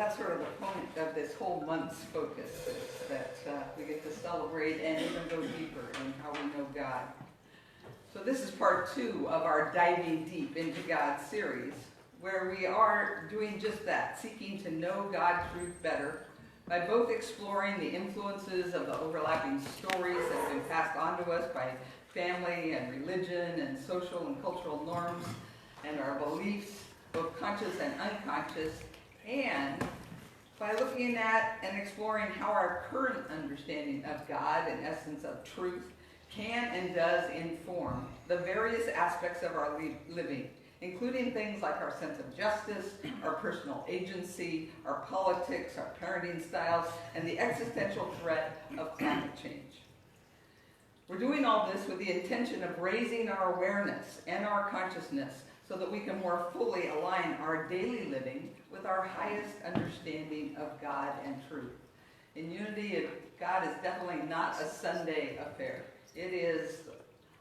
that's sort of the point of this whole month's focus, is that we get to celebrate and even go deeper in how we know God. So this is part 2 of our Diving Deep into God series, where we are doing just that, seeking to know God's truth better by both exploring the influences of the overlapping stories that have been passed on to us by family and religion and social and cultural norms and our beliefs, both conscious and unconscious, and by looking at and exploring how our current understanding of God, and essence of truth, can and does inform the various aspects of our living, including things like our sense of justice, our personal agency, our politics, our parenting styles, and the existential threat of climate change. We're doing all this with the intention of raising our awareness and our consciousness so that we can more fully align our daily living with our highest understanding of God and truth. In Unity, God is definitely not a Sunday affair. It is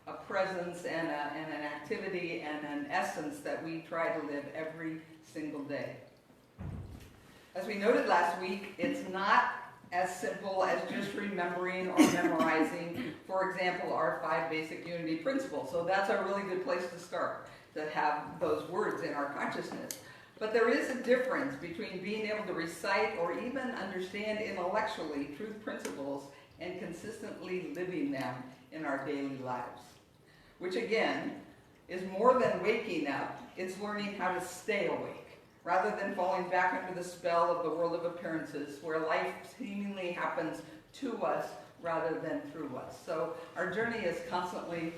a presence and an activity and an essence that we try to live every single day. As we noted last week, it's not as simple as just remembering or memorizing, for example, our 5 basic Unity principles. So that's a really good place to start, to have those words in our consciousness. But there is a difference between being able to recite or even understand intellectually truth principles and consistently living them in our daily lives. Which again, is more than waking up, it's learning how to stay awake, rather than falling back under the spell of the world of appearances, where life seemingly happens to us rather than through us. So our journey is constantly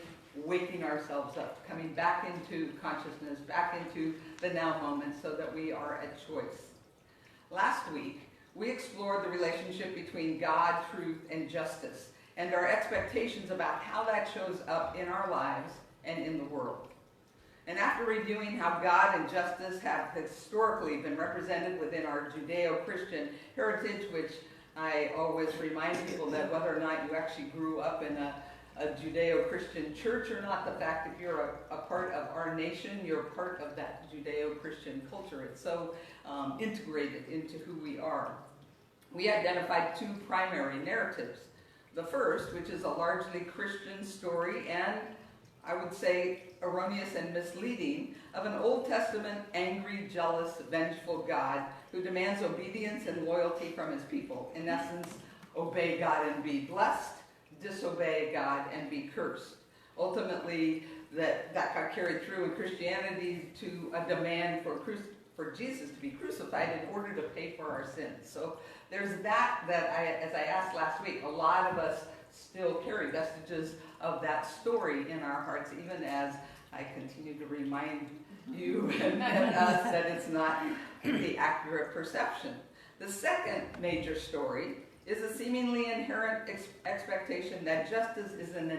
waking ourselves up, coming back into consciousness, back into the now moment, so that we are at choice. Last week, we explored the relationship between God, truth, and justice, and our expectations about how that shows up in our lives and in the world. And after reviewing how God and justice have historically been represented within our Judeo-Christian heritage, which I always remind people that whether or not you actually grew up in a Judeo-Christian church or not, the fact that you're a part of our nation, you're part of that Judeo-Christian culture. It's so integrated into who we are. We identified 2 primary narratives. The first, which is a largely Christian story, and I would say erroneous and misleading, of an Old Testament angry, jealous, vengeful God who demands obedience and loyalty from his people. In essence, obey God and be blessed, disobey God and be cursed. Ultimately, that got carried through in Christianity to a demand for Jesus to be crucified in order to pay for our sins. So there's that as I asked last week, a lot of us still carry vestiges of that story in our hearts, even as I continue to remind you and us that it's not the accurate perception. The second major story is a seemingly inherent expectation that justice is an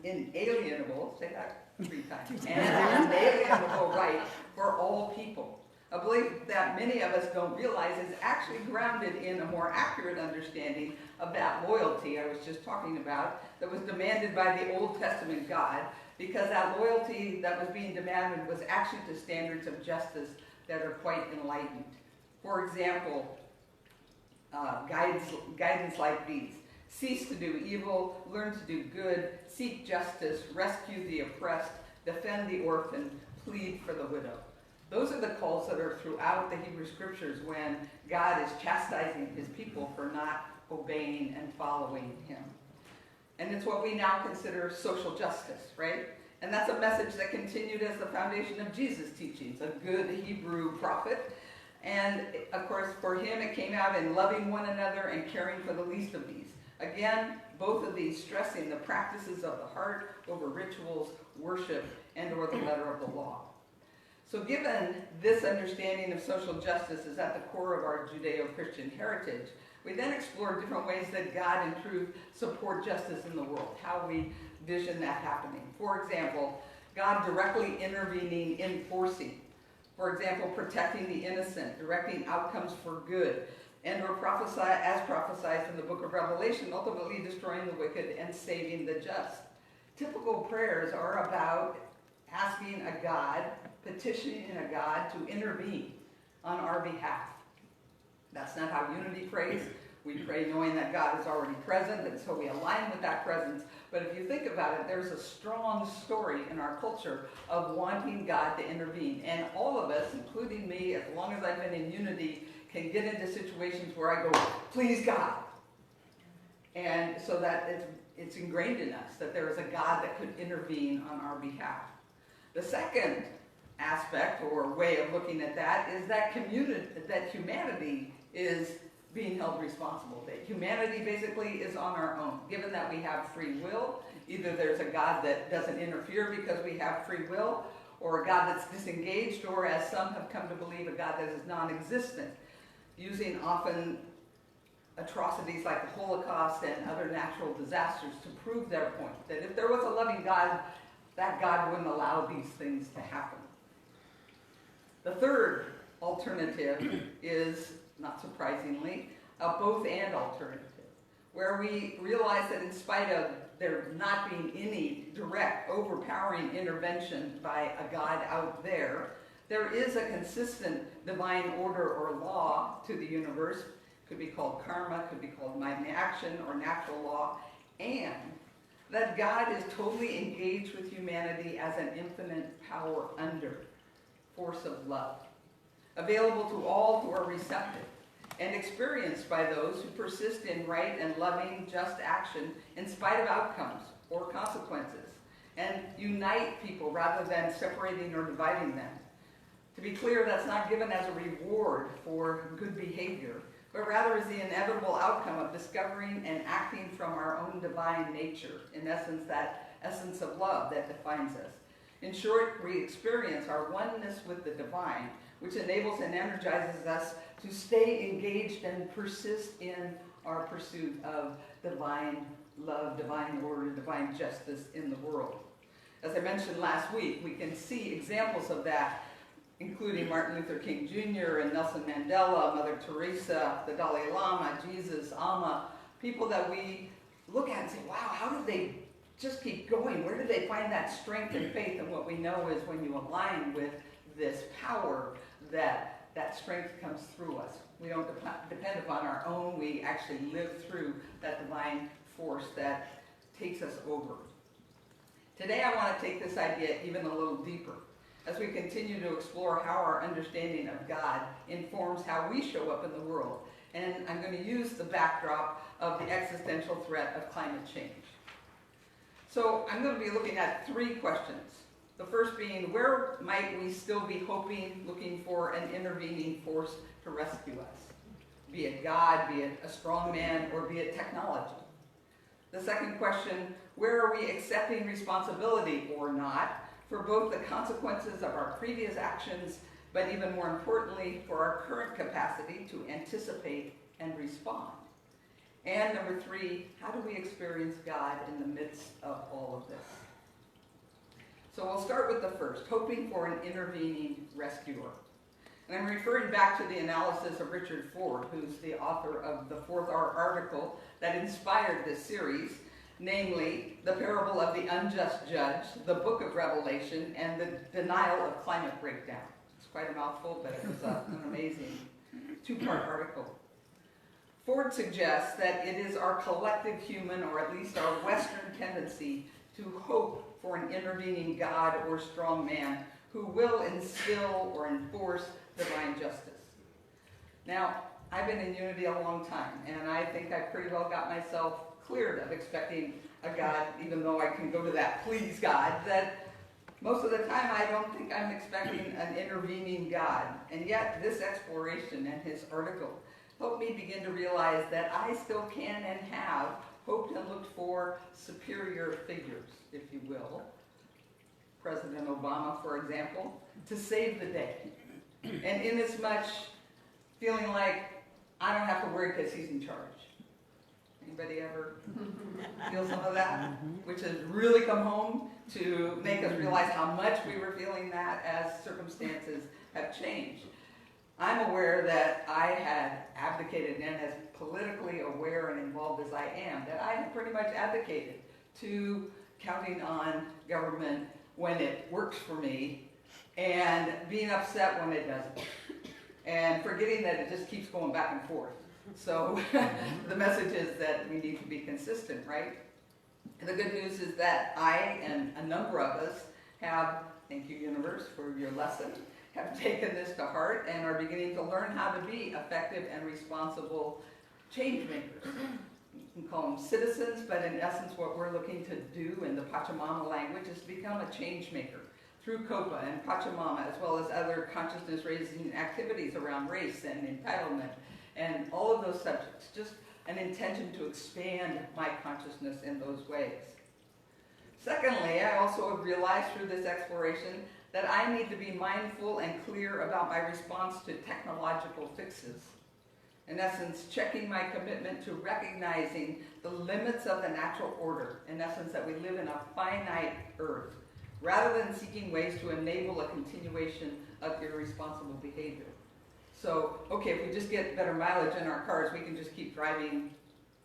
inalienable, say that 3 times, an inalienable right for all people. A belief that many of us don't realize is actually grounded in a more accurate understanding of that loyalty I was just talking about that was demanded by the Old Testament God, because that loyalty that was being demanded was actually to standards of justice that are quite enlightened. For example, guidance like these: cease to do evil, learn to do good, seek justice, rescue the oppressed, defend the orphan, plead for the widow. Those are the calls that are throughout the Hebrew Scriptures when God is chastising his people for not obeying and following him. And it's what we now consider social justice, right? And that's a message that continued as the foundation of Jesus' teachings, a good Hebrew prophet. And of course, for him, it came out in loving one another and caring for the least of these. Again, both of these stressing the practices of the heart over rituals, worship, and or the letter of the law. So given this understanding of social justice is at the core of our Judeo-Christian heritage, we then explore different ways that God and truth support justice in the world, how we vision that happening. For example, God directly intervening, enforcing. For example, protecting the innocent, directing outcomes for good, and or as prophesied in the book of Revelation, ultimately destroying the wicked and saving the just. Typical prayers are about asking a God, petitioning a God to intervene on our behalf. That's not how Unity prays. We pray knowing that God is already present, and so we align with that presence. But if you think about it, there's a strong story in our culture of wanting God to intervene. And all of us, including me, as long as I've been in Unity, can get into situations where I go, please God. And so that it's ingrained in us that there is a God that could intervene on our behalf. The second aspect or way of looking at that is that humanity is being held responsible. That humanity basically is on our own. Given that we have free will, either there's a God that doesn't interfere because we have free will, or a God that's disengaged, or as some have come to believe, a God that is non-existent, using often atrocities like the Holocaust and other natural disasters to prove their point. That if there was a loving God, that God wouldn't allow these things to happen. The third alternative is, not surprisingly, a both-and alternative, where we realize that in spite of there not being any direct, overpowering intervention by a God out there, there is a consistent divine order or law to the universe. Could be called karma, could be called mind action or natural law, and that God is totally engaged with humanity as an infinite power under force of love, available to all who are receptive, and experienced by those who persist in right and loving just action in spite of outcomes or consequences, and unite people rather than separating or dividing them. To be clear, that's not given as a reward for good behavior, but rather is the inevitable outcome of discovering and acting from our own divine nature, in essence, that essence of love that defines us. In short, we experience our oneness with the divine, which enables and energizes us to stay engaged and persist in our pursuit of divine love, divine order, divine justice in the world. As I mentioned last week, we can see examples of that, including Martin Luther King Jr. and Nelson Mandela, Mother Teresa, the Dalai Lama, Jesus, Amma, people that we look at and say, wow, how did they just keep going? Where did they find that strength and faith? And what we know is when you align with this power, that strength comes through us. We don't depend upon our own. We actually live through that divine force that takes us over. Today I want to take this idea even a little deeper as we continue to explore how our understanding of God informs how we show up in the world. And I'm going to use the backdrop of the existential threat of climate change. So I'm going to be looking at three questions. The first being, where might we still be hoping, looking for an intervening force to rescue us? Be it God, be it a strong man, or be it technology. The second question, where are we accepting responsibility or not for both the consequences of our previous actions, but even more importantly, for our current capacity to anticipate and respond? And number three, how do we experience God in the midst of all of this? So we'll start with the first, hoping for an intervening rescuer. And I'm referring back to the analysis of Richard Ford, who's the author of the fourth article that inspired this series, namely the parable of the unjust judge, the book of Revelation, and the denial of climate breakdown. It's quite a mouthful, but it was an amazing two-part article. Ford suggests that it is our collective human, or at least our Western tendency, to hope for an intervening God or strong man who will instill or enforce divine justice. Now, I've been in Unity a long time, and I think I pretty well got myself cleared of expecting a God, even though I can go to that please God, that most of the time I don't think I'm expecting an intervening God. And yet this exploration and his article helped me begin to realize that I still can and have hoped and looked for superior figures, if you will. President Obama, for example, to save the day. And inasmuch feeling like I don't have to worry because he's in charge. Anybody ever feel some of that? Which has really come home to make us realize how much we were feeling that as circumstances have changed. I'm aware that I had abdicated, and as politically aware and involved as I am, that I have pretty much abdicated to counting on government when it works for me and being upset when it doesn't. and forgetting that it just keeps going back and forth. So the message is that we need to be consistent, right? And the good news is that I and a number of us have, thank you universe for your lesson, have taken this to heart and are beginning to learn how to be effective and responsible change makers. You can call them citizens, but in essence what we're looking to do in the Pachamama language is to become a change maker through COPA and Pachamama, as well as other consciousness raising activities around race and entitlement and all of those subjects. Just an intention to expand my consciousness in those ways. Secondly, I also have realized through this exploration that I need to be mindful and clear about my response to technological fixes. In essence, checking my commitment to recognizing the limits of the natural order. In essence, that we live in a finite earth, rather than seeking ways to enable a continuation of irresponsible behavior. So, okay, if we just get better mileage in our cars, we can just keep driving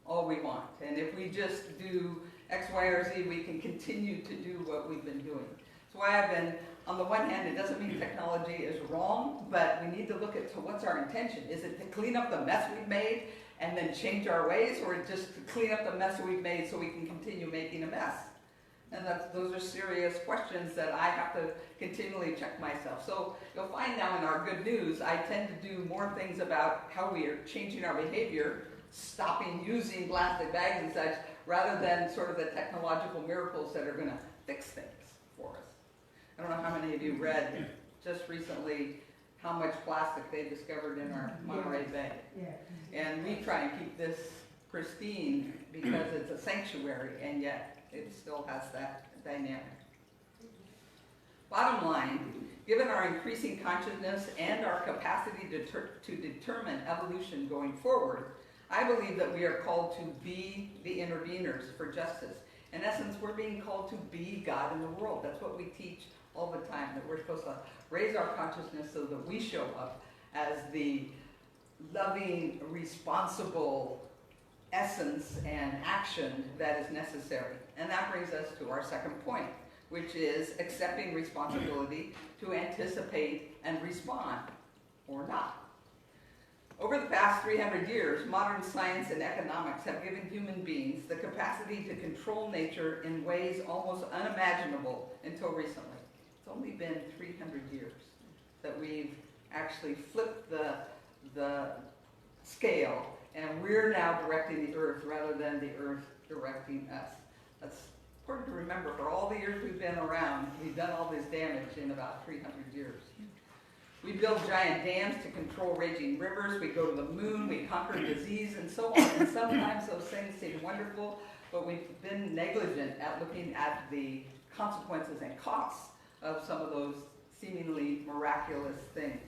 all we want. And if we just do X, Y, or Z, we can continue to do what we've been doing. So I've been, on the one hand, it doesn't mean technology is wrong, but we need to look at, so what's our intention? Is it to clean up the mess we've made and then change our ways, or just to clean up the mess we've made so we can continue making a mess? And those are serious questions that I have to continually check myself. So you'll find now in our good news, I tend to do more things about how we are changing our behavior, stopping using plastic bags and such, rather than sort of the technological miracles that are going to fix things for us. I don't know how many of you read just recently how much plastic they discovered in our Monterey Bay. Yeah. And we try and keep this pristine because it's a sanctuary, and yet it still has that dynamic. Bottom line, given our increasing consciousness and our capacity to determine evolution going forward, I believe that we are called to be the interveners for justice. In essence, we're being called to be God in the world. That's what we teach all the time, that we're supposed to raise our consciousness so that we show up as the loving, responsible essence and action that is necessary. And that brings us to our second point, which is accepting responsibility to anticipate and respond, or not. Over the past 300 years, modern science and economics have given human beings the capacity to control nature in ways almost unimaginable until recently. It's only been 300 years that we've actually flipped the scale, and we're now directing the earth rather than the earth directing us. That's important to remember. For all the years we've been around, we've done all this damage in about 300 years. We build giant dams to control raging rivers, we go to the moon, we conquer disease, and so on. And sometimes those things seem wonderful, but we've been negligent at looking at the consequences and costs of some of those seemingly miraculous things.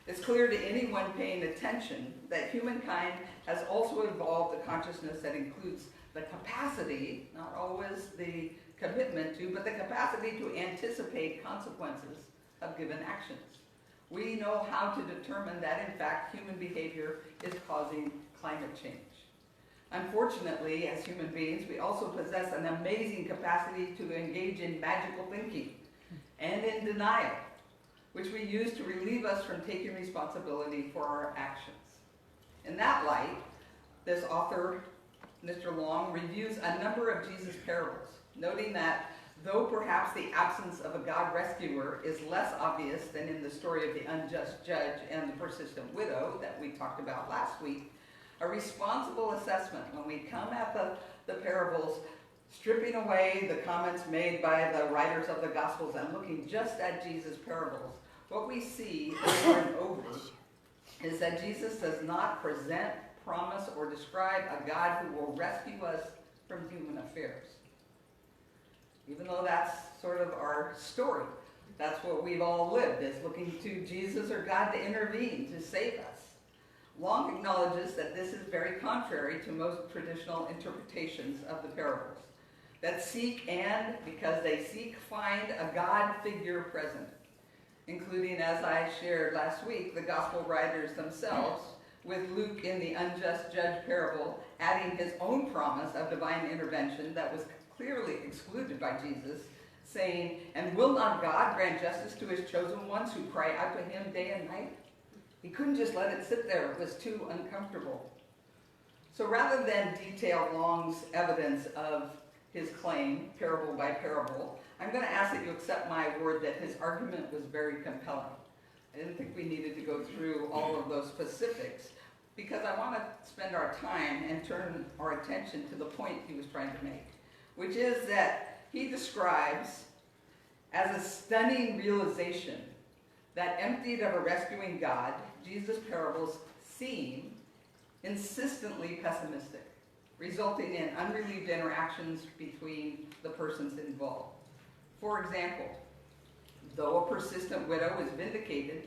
It's clear to anyone paying attention that humankind has also evolved a consciousness that includes the capacity, not always the commitment to, but the capacity to anticipate consequences of given actions. We know how to determine that, in fact, human behavior is causing climate change. Unfortunately, as human beings, we also possess an amazing capacity to engage in magical thinking and in denial, which we use to relieve us from taking responsibility for our actions. In that light, this author, Mr. Long, reviews a number of Jesus' parables, noting that though perhaps the absence of a God rescuer is less obvious than in the story of the unjust judge and the persistent widow that we talked about last week, a responsible assessment when we come at the parables, stripping away the comments made by the writers of the Gospels and looking just at Jesus' parables, what we see over and over is that Jesus does not present, promise, or describe a God who will rescue us from human affairs. Even though that's sort of our story, that's what we've all lived, is looking to Jesus or God to intervene, to save us. Long acknowledges that this is very contrary to most traditional interpretations of the parables, that seek and, because they seek, find a God figure present, including, as I shared last week, the gospel writers themselves, with Luke in the unjust judge parable adding his own promise of divine intervention that was clearly excluded by Jesus, saying, "And will not God grant justice to his chosen ones who cry out to him day and night?" He couldn't just let it sit there. It was too uncomfortable. So rather than detail Long's evidence of his claim, parable by parable, I'm going to ask that you accept my word that his argument was very compelling. I didn't think we needed to go through all of those specifics because I want to spend our time and turn our attention to the point he was trying to make, which is that he describes as a stunning realization that emptied of a rescuing God, Jesus' parables seem insistently pessimistic, resulting in unrelieved interactions between the persons involved. For example, though a persistent widow is vindicated,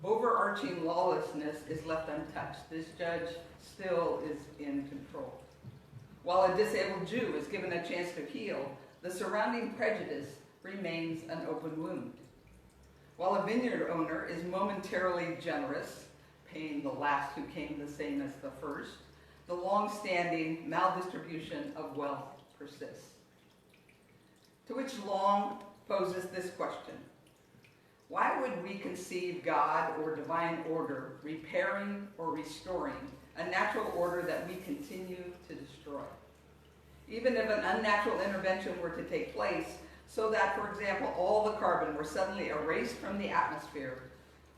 overarching lawlessness is left untouched. This judge still is in control. While a disabled Jew is given a chance to heal, the surrounding prejudice remains an open wound. While a vineyard owner is momentarily generous, paying the last who came the same as the first, the long-standing maldistribution of wealth persists. To which Long poses this question: why would we conceive God or divine order repairing or restoring a natural order that we continue to destroy? Even if an unnatural intervention were to take place, so that, for example, all the carbon were suddenly erased from the atmosphere,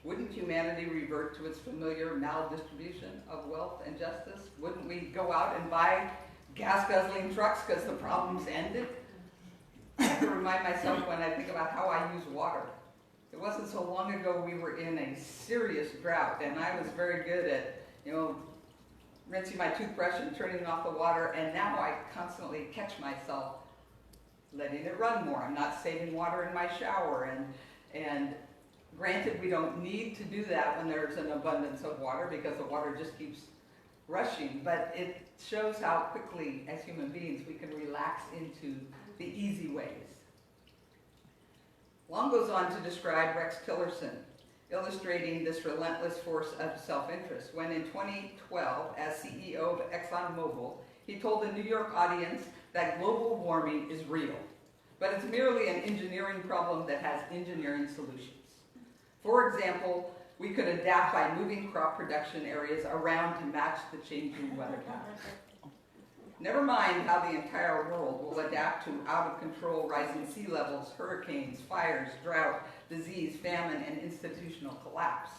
wouldn't humanity revert to its familiar maldistribution of wealth and justice? Wouldn't we go out and buy gas-guzzling trucks because the problem's ended? I have to remind myself when I think about how I use water. It wasn't so long ago we were in a serious drought, and I was very good at, rinsing my toothbrush and turning off the water, and now I constantly catch myself letting it run more. I'm not saving water in my shower, and granted, we don't need to do that when there's an abundance of water because the water just keeps rushing, but it shows how quickly, as human beings, we can relax into the easy ways. Long goes on to describe Rex Tillerson, illustrating this relentless force of self-interest, when in 2012, as CEO of ExxonMobil, he told a New York audience that global warming is real, but it's merely an engineering problem that has engineering solutions. For example, we could adapt by moving crop production areas around to match the changing weather patterns. Never mind how the entire world will adapt to out-of-control rising sea levels, hurricanes, fires, drought, disease, famine, and institutional collapse.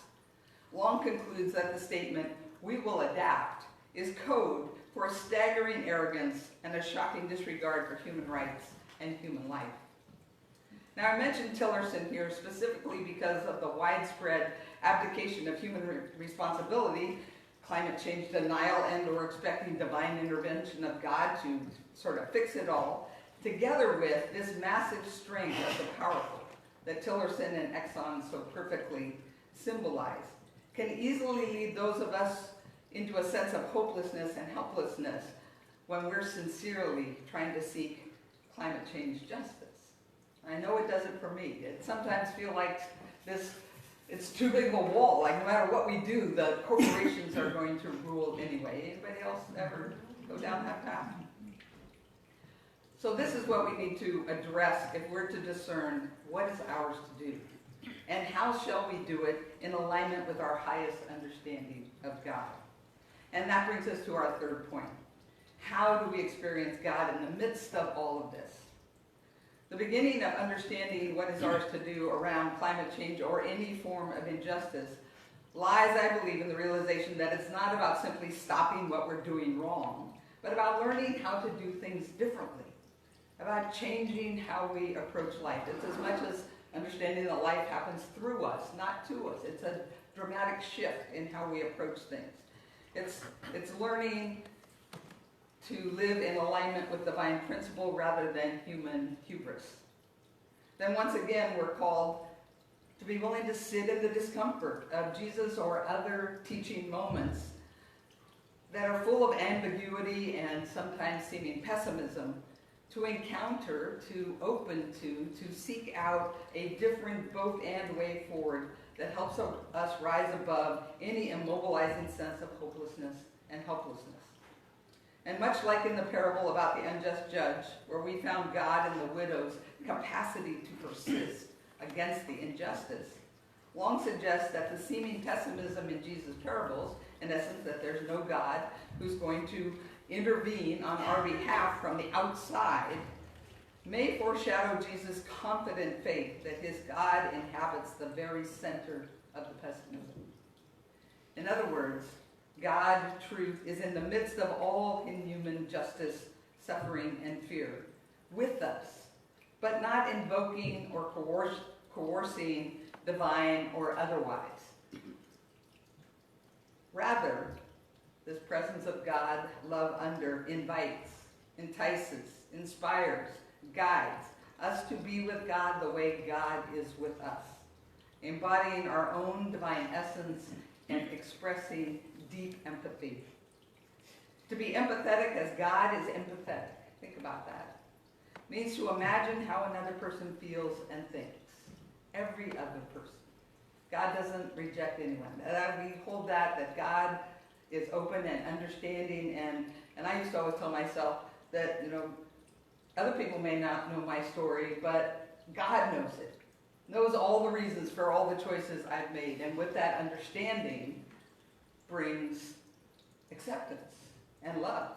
Long concludes that the statement, "we will adapt," is code for a staggering arrogance and a shocking disregard for human rights and human life. Now, I mentioned Tillerson here specifically because of the widespread abdication of human responsibility, climate change denial, and or expecting divine intervention of God to sort of fix it all, together with this massive strength of the powerful that Tillerson and Exxon so perfectly symbolize, can easily lead those of us into a sense of hopelessness and helplessness when we're sincerely trying to seek climate change justice. I know it does it for me. It sometimes feels like it's too big of a wall. Like no matter what we do, the corporations are going to rule anyway. Anybody else ever go down that path? So this is what we need to address if we're to discern what is ours to do. And how shall we do it in alignment with our highest understanding of God? And that brings us to our third point. How do we experience God in the midst of all of this? The beginning of understanding what is ours to do around climate change or any form of injustice lies, I believe, in the realization that it's not about simply stopping what we're doing wrong, but about learning how to do things differently, about changing how we approach life. It's as much as understanding that life happens through us, not to us. It's a dramatic shift in how we approach things. It's learning to live in alignment with divine principle rather than human hubris. Then once again, we're called to be willing to sit in the discomfort of Jesus or other teaching moments that are full of ambiguity and sometimes seeming pessimism, to encounter, to open to seek out a different both and way forward that helps us rise above any immobilizing sense of hopelessness and helplessness. And much like in the parable about the unjust judge, where we found God in the widow's capacity to persist against the injustice, long suggests that the seeming pessimism in Jesus' parables, in essence that there's no God who's going to intervene on our behalf from the outside, may foreshadow Jesus' confident faith that his God inhabits the very center of the pessimism. In other words, God, truth, is in the midst of all inhuman justice, suffering, and fear, with us, but not invoking or coercing divine or otherwise. Rather, this presence of God, love under, invites, entices, inspires, guides us to be with God the way God is with us, embodying our own divine essence and expressing deep empathy. To be empathetic as God is empathetic, think about that, means to imagine how another person feels and thinks. Every other person. God doesn't reject anyone. We hold that God is open and understanding, and I used to always tell myself that, other people may not know my story, but God knows it. Knows all the reasons for all the choices I've made. And with that understanding brings acceptance and love.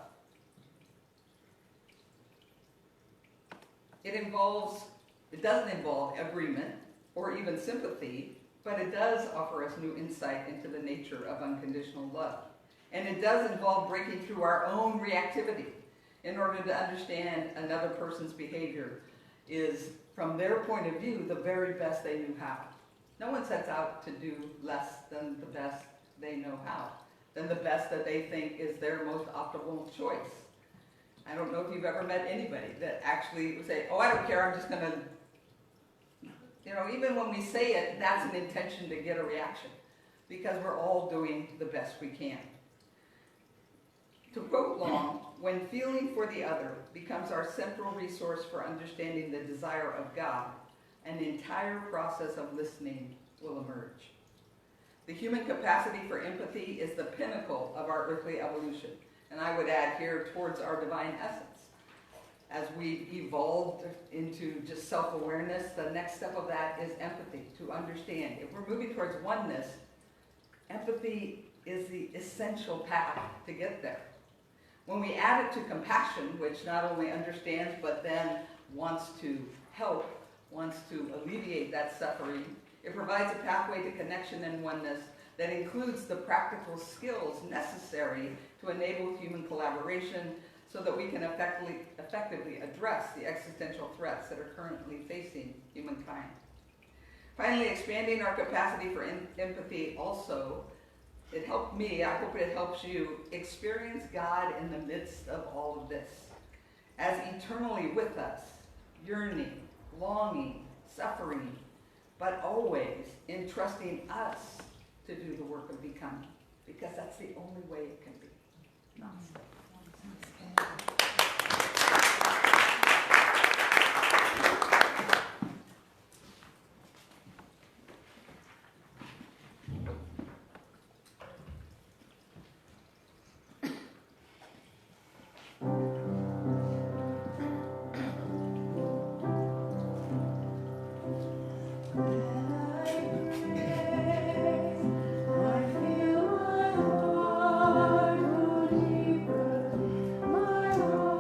It doesn't involve agreement or even sympathy, but it does offer us new insight into the nature of unconditional love. And it does involve breaking through our own reactivity in order to understand another person's behavior is, from their point of view, the very best they knew how. No one sets out to do less than the best they know how, than the best that they think is their most optimal choice. I don't know if you've ever met anybody that actually would say, oh, I don't care, I'm just going to, even when we say it, that's an intention to get a reaction, because we're all doing the best we can. To quote Long, when feeling for the other becomes our central resource for understanding the desire of God, an entire process of listening will emerge. The human capacity for empathy is the pinnacle of our earthly evolution, and I would add here towards our divine essence. As we've evolved into just self-awareness, the next step of that is empathy, to understand. If we're moving towards oneness, empathy is the essential path to get there. When we add it to compassion, which not only understands but then wants to help, wants to alleviate that suffering, it provides a pathway to connection and oneness that includes the practical skills necessary to enable human collaboration so that we can effectively address the existential threats that are currently facing humankind. Finally, expanding our capacity for empathy also, it helped me, I hope it helps you, experience God in the midst of all of this, as eternally with us, yearning, longing, suffering, but always entrusting us to do the work of becoming, because that's the only way it can be. Namaste. My heart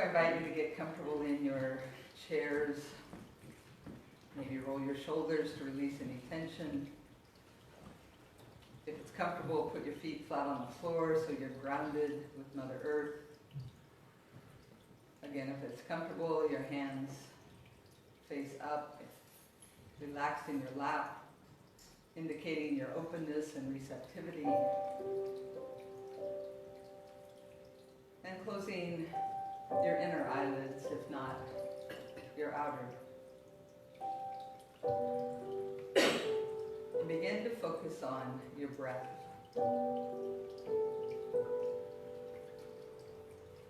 I invite you to get comfortable in your chairs. Maybe roll your shoulders to release any tension. If it's comfortable, put your feet flat on the floor so you're grounded with Mother Earth. Again, if it's comfortable, your hands face up, relaxed in your lap, indicating your openness and receptivity. And closing your inner eyelids, if not your outer. And begin to focus on your breath.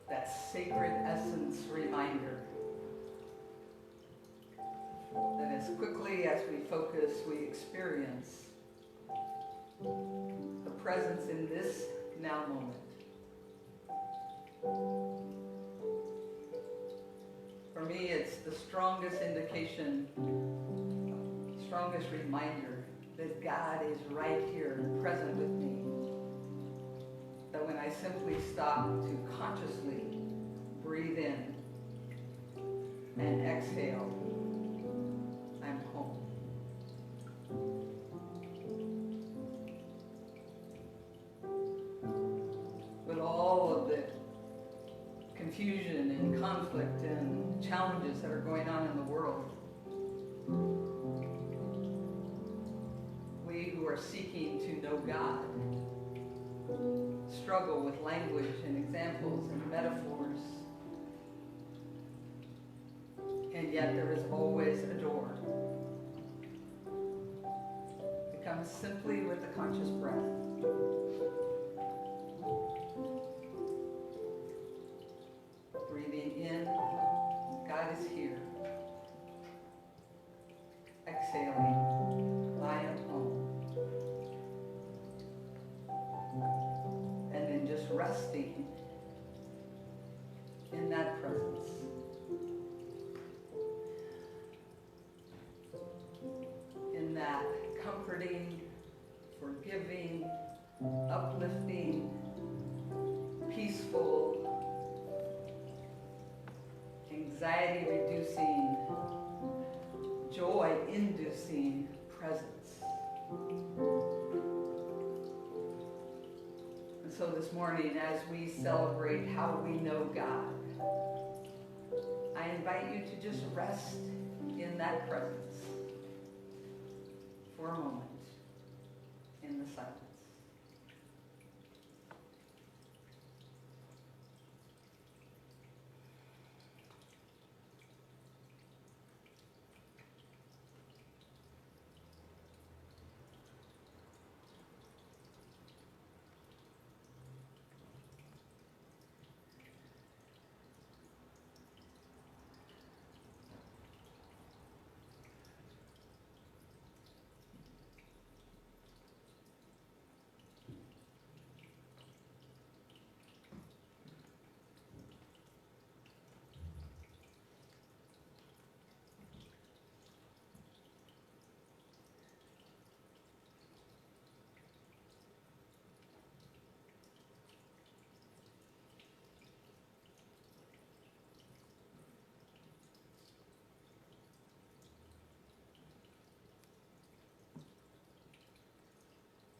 That sacred essence reminder that as quickly as we focus, we experience the presence in this now moment. For me, it's the strongest indication, strongest reminder that God is right here, present with me. That when I simply stop to consciously breathe in and exhale, I'm home. With all of the confusion and conflict and challenges that are going on in the world, we who are seeking to know God struggle with language and examples and metaphors. And yet there is always a door. It comes simply with the conscious breath. Breathing in, God is here. Exhaling, I am home. And then just resting in that presence. In that comforting, forgiving, uplifting, peaceful, anxiety-reducing, joy-inducing presence. And so this morning, as we celebrate how we know God, I invite you to just rest in that presence for a moment in the silence.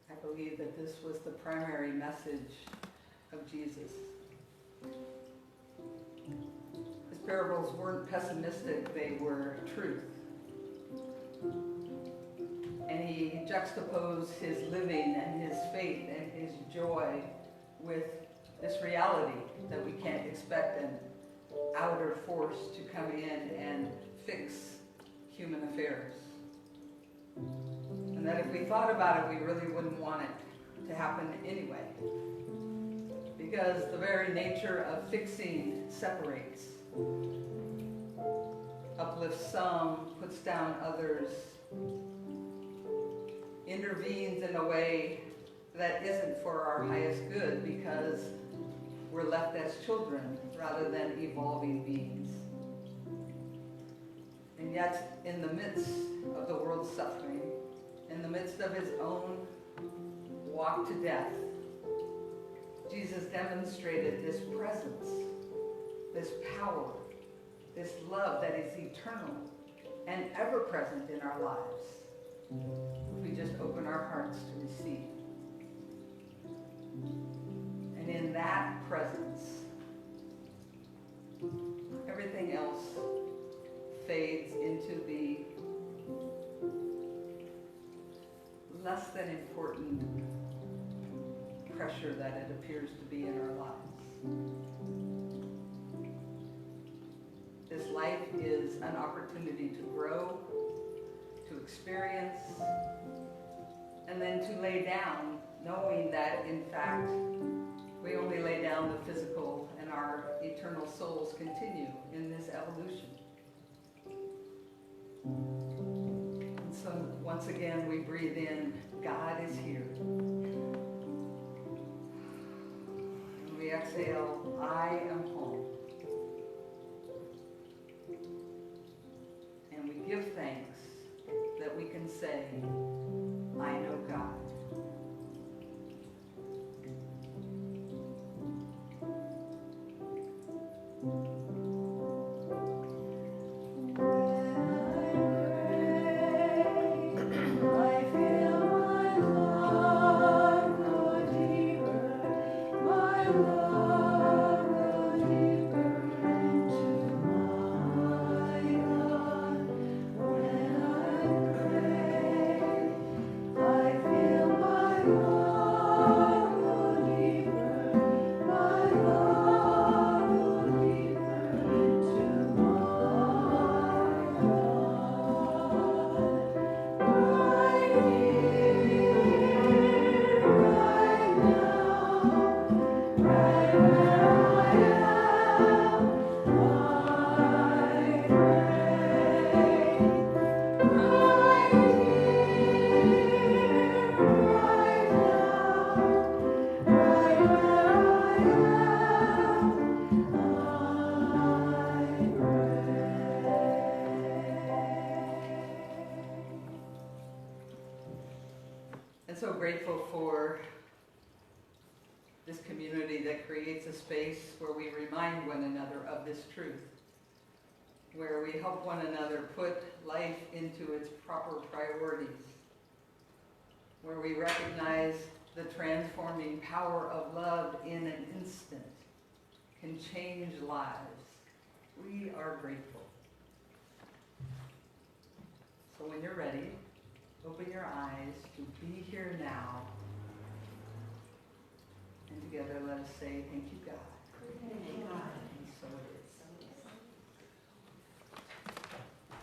I believe that this was the primary message of Jesus. His parables weren't pessimistic, they were truth. And he juxtaposed his living and his faith and his joy with this reality that we can't expect an outer force to come in and fix human affairs. And that if we thought about it, we really wouldn't want it to happen anyway. Because the very nature of fixing separates, uplifts some, puts down others, intervenes in a way that isn't for our highest good because we're left as children rather than evolving beings. And yet, in the midst of the world's suffering, in the midst of his own walk to death, Jesus demonstrated this presence, this power, this love that is eternal and ever present in our lives. If we just open our hearts to receive. And in that presence, everything else fades into the less than important pressure that it appears to be in our lives. This life is an opportunity to grow, to experience, and then to lay down, knowing that in fact we only lay down the physical and our eternal souls continue in this evolution. And so once again we breathe in, God is here. And we exhale, I am home. And we give thanks that we can say, I know God. So grateful for this community that creates a space where we remind one another of this truth, where we help one another put life into its proper priorities, where we recognize the transforming power of love in an instant can change lives. We are grateful. So when you're ready, open your eyes to be here now. And together let us say, thank you, God. Thank you, God. And so it is.